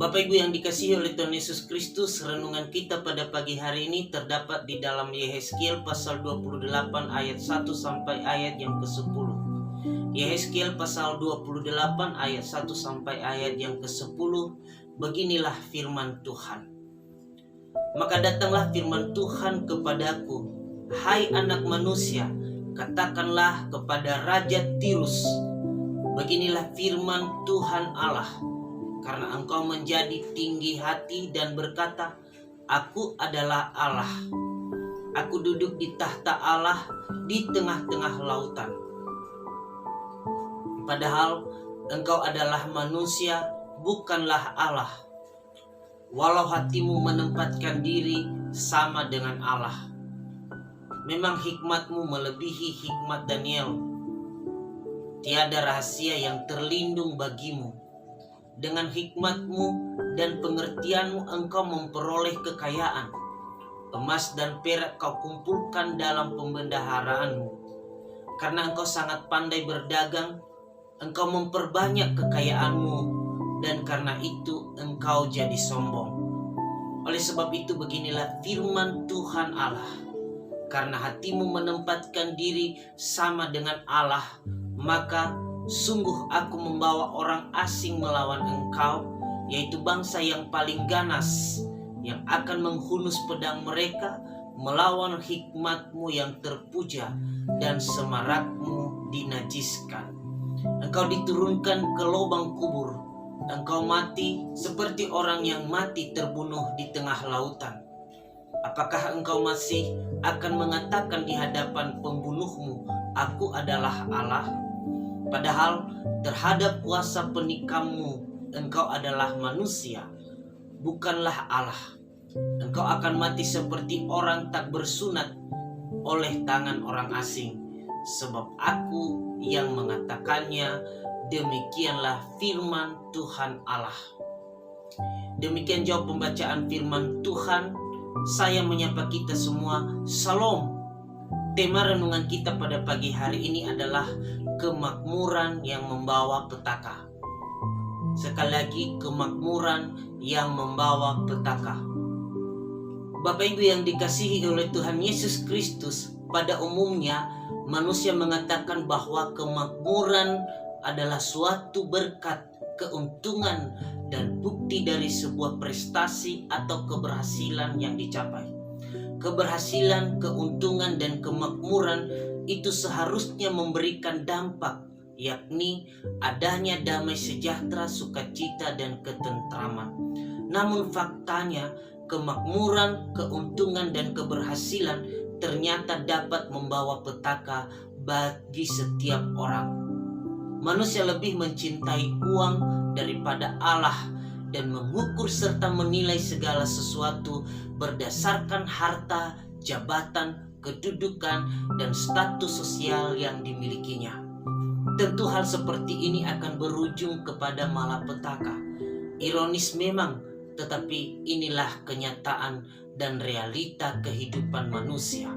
Bapak Ibu yang dikasihi oleh Tuhan Yesus Kristus, renungan kita pada pagi hari ini terdapat di dalam Yehezkiel pasal 28 ayat 1 sampai ayat yang ke-10. Yehezkiel pasal 28 ayat 1 sampai ayat yang ke-10. Beginilah firman Tuhan. Maka datanglah firman Tuhan kepadaku, hai anak manusia, katakanlah kepada Raja Tirus, beginilah firman Tuhan Allah. Karena engkau menjadi tinggi hati dan berkata, aku adalah Allah. Aku duduk di tahta Allah di tengah-tengah lautan. Padahal engkau adalah manusia, bukanlah Allah. Walau hatimu menempatkan diri sama dengan Allah. Memang hikmatmu melebihi hikmat Daniel. Tiada rahasia yang terlindung bagimu. Dengan hikmatmu dan pengertianmu engkau memperoleh kekayaan. Emas dan perak kau kumpulkan dalam pembendaharaanmu. Karena engkau sangat pandai berdagang, engkau memperbanyak kekayaanmu, dan karena itu engkau jadi sombong. Oleh sebab itu beginilah firman Tuhan Allah. Karena hatimu menempatkan diri sama dengan Allah, maka sungguh aku membawa orang asing melawan engkau, yaitu bangsa yang paling ganas, yang akan menghunus pedang mereka melawan hikmatmu yang terpuja, dan semarakmu dinajiskan. Engkau diturunkan ke lubang kubur, engkau mati seperti orang yang mati terbunuh di tengah lautan. Apakah engkau masih akan mengatakan di hadapan pembunuhmu, aku adalah Allah? Padahal terhadap kuasa penikammu engkau adalah manusia, bukanlah Allah. Engkau akan mati seperti orang tak bersunat oleh tangan orang asing. Sebab aku yang mengatakannya, demikianlah firman Tuhan Allah. Demikian jawab pembacaan firman Tuhan. Saya menyapa kita semua, Salam. Tema renungan kita pada pagi hari ini adalah kemakmuran yang membawa petaka. Sekali lagi, kemakmuran yang membawa petaka. Bapak Ibu yang dikasihi oleh Tuhan Yesus Kristus, pada umumnya manusia mengatakan bahwa kemakmuran adalah suatu berkat, keuntungan, dan bukti dari sebuah prestasi atau keberhasilan yang dicapai. Keberhasilan, keuntungan, dan kemakmuran itu seharusnya memberikan dampak, yakni adanya damai sejahtera, sukacita, dan ketentraman. Namun faktanya, kemakmuran, keuntungan, dan keberhasilan ternyata dapat membawa petaka bagi setiap orang. Manusia lebih mencintai uang daripada Allah dan mengukur serta menilai segala sesuatu berdasarkan harta, jabatan, kedudukan, dan status sosial yang dimilikinya. Tentu hal seperti ini akan berujung kepada malapetaka. Ironis memang, tetapi inilah kenyataan dan realita kehidupan manusia.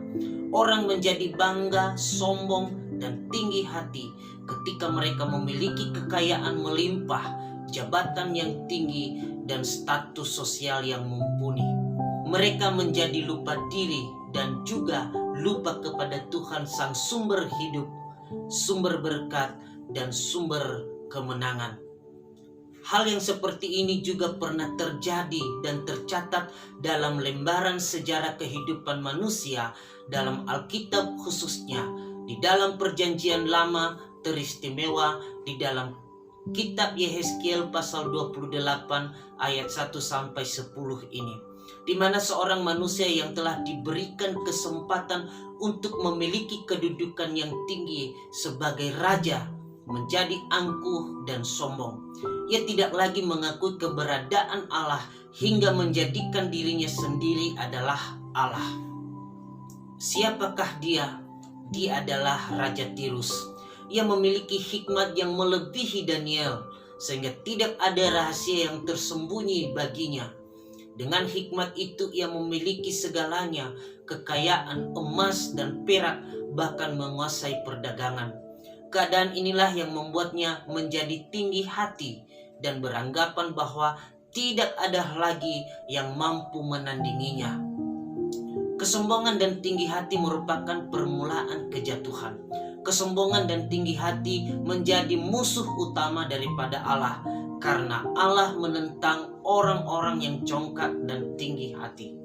Orang menjadi bangga, sombong, dan tinggi hati ketika mereka memiliki kekayaan melimpah, jabatan yang tinggi, dan status sosial yang mumpuni. Mereka menjadi lupa diri dan juga lupa kepada Tuhan sang sumber hidup, sumber berkat, dan sumber kemenangan. Hal yang seperti ini juga pernah terjadi dan tercatat dalam lembaran sejarah kehidupan manusia dalam Alkitab, khususnya di dalam Perjanjian Lama, teristimewa di dalam Kitab Yehezkiel pasal 28 ayat 1 sampai 10 ini, di mana seorang manusia yang telah diberikan kesempatan untuk memiliki kedudukan yang tinggi sebagai raja menjadi angkuh dan sombong. Ia tidak lagi mengakui keberadaan Allah hingga menjadikan dirinya sendiri adalah Allah. Siapakah dia? Dia adalah Raja Tirus. Ia memiliki hikmat yang melebihi Daniel, sehingga tidak ada rahasia yang tersembunyi baginya. Dengan hikmat itu ia memiliki segalanya, kekayaan, emas dan perak, bahkan menguasai perdagangan. Keadaan inilah yang membuatnya menjadi tinggi hati dan beranggapan bahwa tidak ada lagi yang mampu menandinginya. Kesombongan dan tinggi hati merupakan permulaan kejatuhan. Kesombongan dan tinggi hati menjadi musuh utama daripada Allah, karena Allah menentang orang-orang yang congkak dan tinggi hati.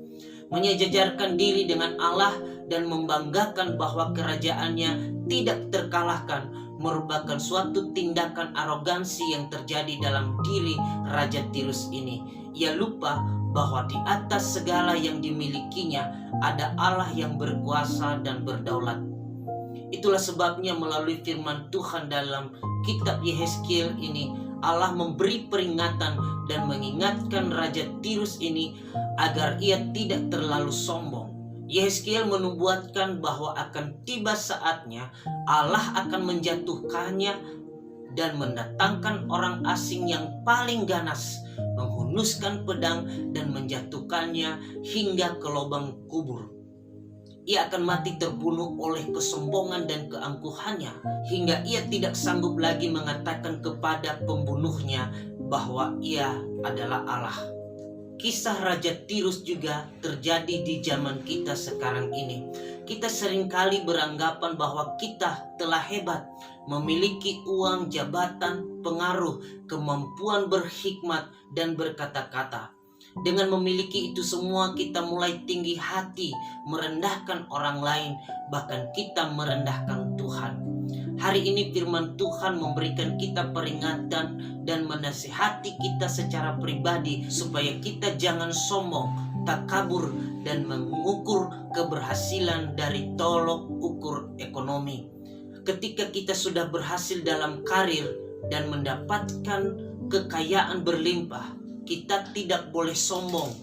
Menyejajarkan diri dengan Allah dan membanggakan bahwa kerajaannya tidak terkalahkan merupakan suatu tindakan arogansi yang terjadi dalam diri Raja Tirus ini. Ia lupa bahwa di atas segala yang dimilikinya ada Allah yang berkuasa dan berdaulat. Itulah sebabnya melalui firman Tuhan dalam kitab Yehezkiel ini, Allah memberi peringatan dan mengingatkan Raja Tirus ini agar ia tidak terlalu sombong. Yehezkiel menubuatkan bahwa akan tiba saatnya Allah akan menjatuhkannya dan mendatangkan orang asing yang paling ganas, menghunuskan pedang dan menjatuhkannya hingga ke lubang kubur. Ia akan mati terbunuh oleh kesombongan dan keangkuhannya, hingga ia tidak sanggup lagi mengatakan kepada pembunuhnya bahwa ia adalah Allah. Kisah Raja Tirus juga terjadi di zaman kita sekarang ini. Kita seringkali beranggapan bahwa kita telah hebat, memiliki uang, jabatan, pengaruh, kemampuan berhikmat, dan berkata-kata. Dengan memiliki itu semua, kita mulai tinggi hati, merendahkan orang lain, bahkan kita merendahkan Tuhan. Hari ini firman Tuhan memberikan kita peringatan dan menasihati kita secara pribadi supaya kita jangan sombong, takabur, dan mengukur keberhasilan dari tolok ukur ekonomi. Ketika kita sudah berhasil dalam karir dan mendapatkan kekayaan berlimpah, kita tidak boleh sombong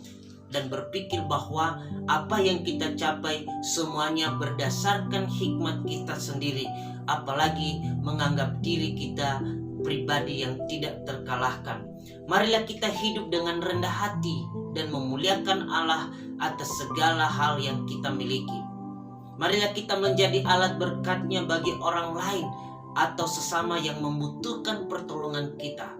dan berpikir bahwa apa yang kita capai semuanya berdasarkan hikmat kita sendiri, apalagi menganggap diri kita pribadi yang tidak terkalahkan. Marilah kita hidup dengan rendah hati dan memuliakan Allah atas segala hal yang kita miliki. Marilah kita menjadi alat berkat-Nya bagi orang lain atau sesama yang membutuhkan pertolongan kita.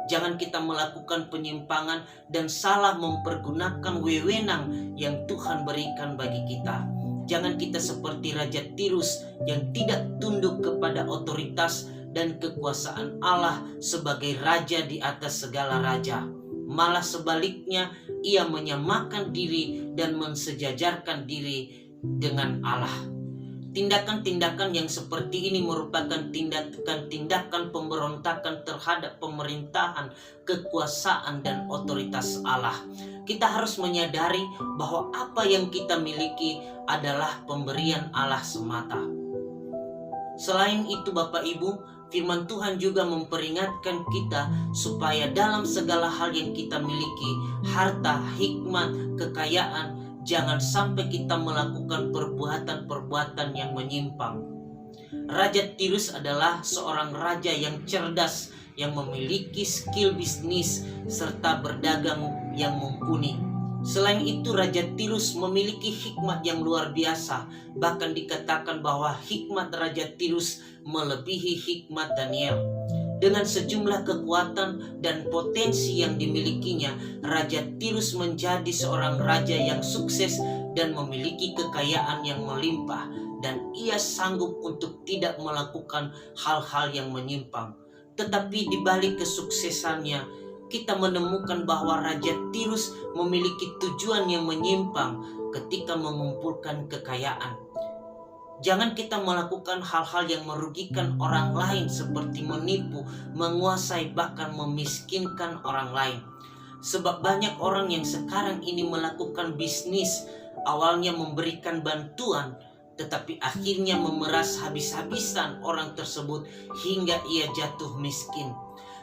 Jangan kita melakukan penyimpangan dan salah mempergunakan wewenang yang Tuhan berikan bagi kita. Jangan kita seperti Raja Tirus yang tidak tunduk kepada otoritas dan kekuasaan Allah sebagai raja di atas segala raja. Malah sebaliknya, ia menyamakan diri dan mensejajarkan diri dengan Allah. Tindakan-tindakan yang seperti ini merupakan tindakan-tindakan pemberontakan terhadap pemerintahan, kekuasaan, dan otoritas Allah. Kita harus menyadari bahwa apa yang kita miliki adalah pemberian Allah semata. Selain itu, Bapak Ibu, firman Tuhan juga memperingatkan kita supaya dalam segala hal yang kita miliki, harta, hikmat, kekayaan, jangan sampai kita melakukan perbuatan-perbuatan yang menyimpang. Raja Tirus adalah seorang raja yang cerdas, yang memiliki skill bisnis serta berdagang yang mumpuni. Selain itu, Raja Tirus memiliki hikmat yang luar biasa. Bahkan dikatakan bahwa hikmat Raja Tirus melebihi hikmat Daniel. Dengan sejumlah kekuatan dan potensi yang dimilikinya, Raja Tirus menjadi seorang raja yang sukses dan memiliki kekayaan yang melimpah, dan ia sanggup untuk tidak melakukan hal-hal yang menyimpang. Tetapi di balik kesuksesannya, kita menemukan bahwa Raja Tirus memiliki tujuan yang menyimpang ketika mengumpulkan kekayaan. Jangan kita melakukan hal-hal yang merugikan orang lain seperti menipu, menguasai, bahkan memiskinkan orang lain. Sebab banyak orang yang sekarang ini melakukan bisnis, awalnya memberikan bantuan, tetapi akhirnya memeras habis-habisan orang tersebut hingga ia jatuh miskin.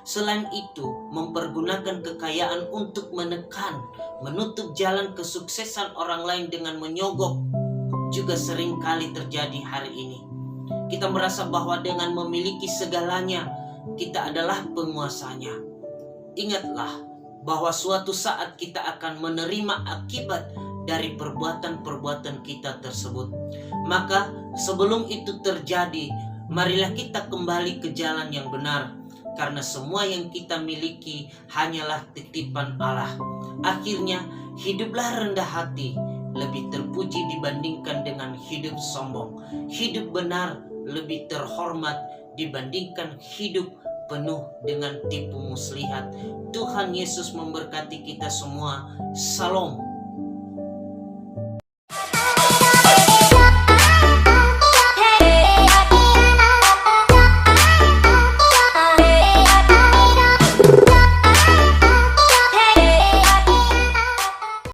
Selain itu, mempergunakan kekayaan untuk menekan, menutup jalan kesuksesan orang lain dengan menyogok juga sering kali terjadi hari ini. Kita merasa bahwa dengan memiliki segalanya, kita adalah penguasanya. Ingatlah bahwa suatu saat kita akan menerima akibat dari perbuatan-perbuatan kita tersebut. Maka sebelum itu terjadi, marilah kita kembali ke jalan yang benar. karena semua yang kita miliki hanyalah titipan Allah. Akhirnya, hiduplah rendah hati, lebih terpuji dibandingkan dengan hidup sombong. Hidup benar lebih terhormat dibandingkan hidup penuh dengan tipu muslihat. Tuhan Yesus memberkati kita semua. Salam.